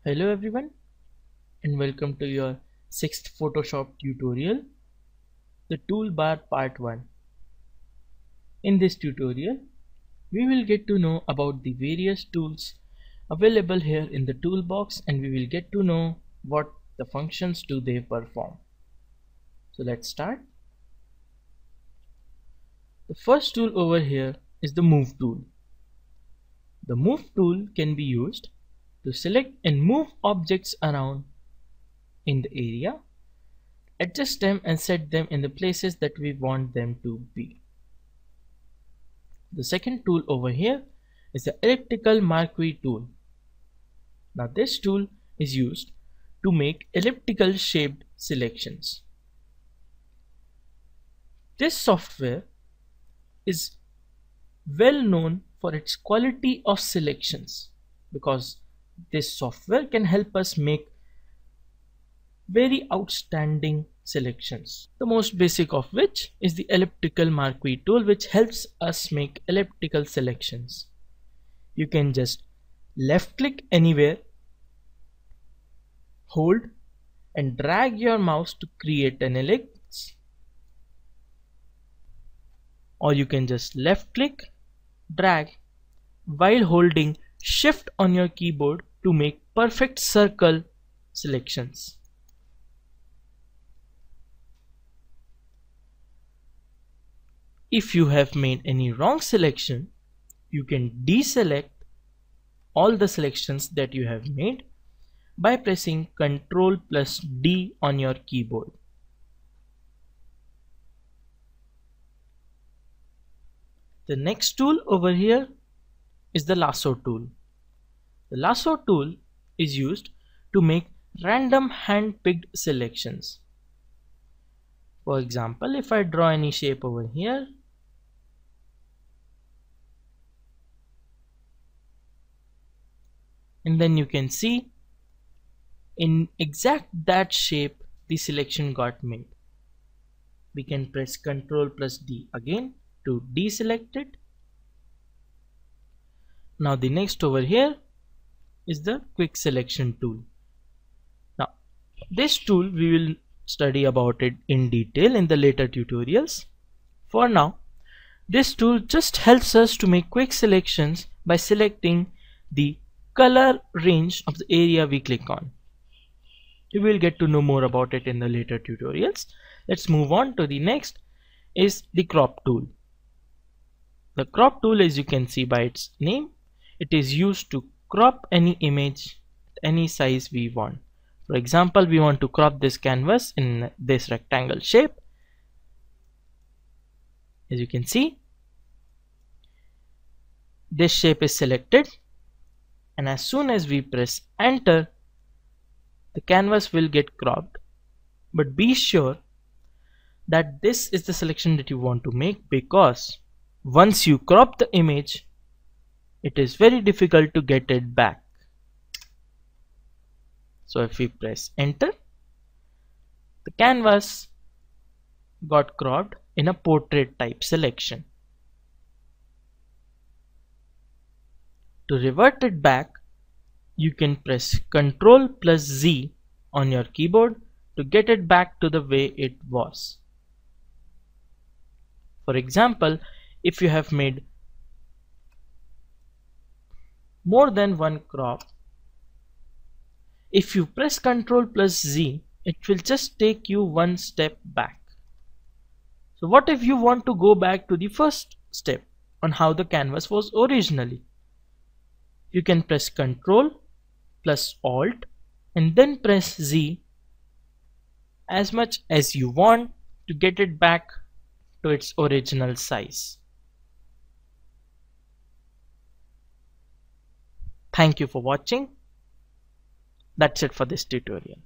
Hello everyone and welcome to your 6th Photoshop tutorial, the toolbar part 1. In this tutorial, we will get to know about the various tools available here in the toolbox, and we will get to know what the functions do they perform. So let's start. The first tool over here is the move tool. The move tool can be used to select and move objects around in the area, adjust them and set them in the places that we want them to be. The second tool over here is the elliptical marquee tool. Now this tool is used to make elliptical shaped selections. This software is well known for its quality of selections because this software can help us make very outstanding selections, the most basic of which is the elliptical marquee tool, which helps us make elliptical selections. You can just left click anywhere, hold and drag your mouse to create an ellipse, or you can just left click, drag while holding shift on your keyboard to make perfect circle selections. If you have made any wrong selection, you can deselect all the selections that you have made by pressing Ctrl+D on your keyboard. The next tool over here is the lasso tool. The lasso tool is used to make random hand-picked selections. For example, if I draw any shape over here, and then you can see in exact that shape the selection got made. We can press Ctrl+D again to deselect it. Now the next over here is the quick selection tool. Now this tool we will study about it in detail in the later tutorials. For now, this tool just helps us to make quick selections by selecting the color range of the area we click on. You will get to know more about it in the later tutorials. Let's move on to the next is the crop tool. The crop tool, as you can see by its name, it is used to crop any image any size we want. For example, we want to crop this canvas in this rectangle shape. As you can see, this shape is selected, and as soon as we press enter, the canvas will get cropped. But be sure that this is the selection that you want to make, because once you crop the image, it is very difficult to get it back. So if we press enter, the canvas got cropped in a portrait type selection. To revert it back, you can press Ctrl+Z on your keyboard to get it back to the way it was. For example, if you have made more than one crop, if you press Ctrl+Z, it will just take you one step back. So what if you want to go back to the first step on how the canvas was originally? You can press Ctrl+Alt and then press Z as much as you want to get it back to its original size. Thank you for watching. That's it for this tutorial.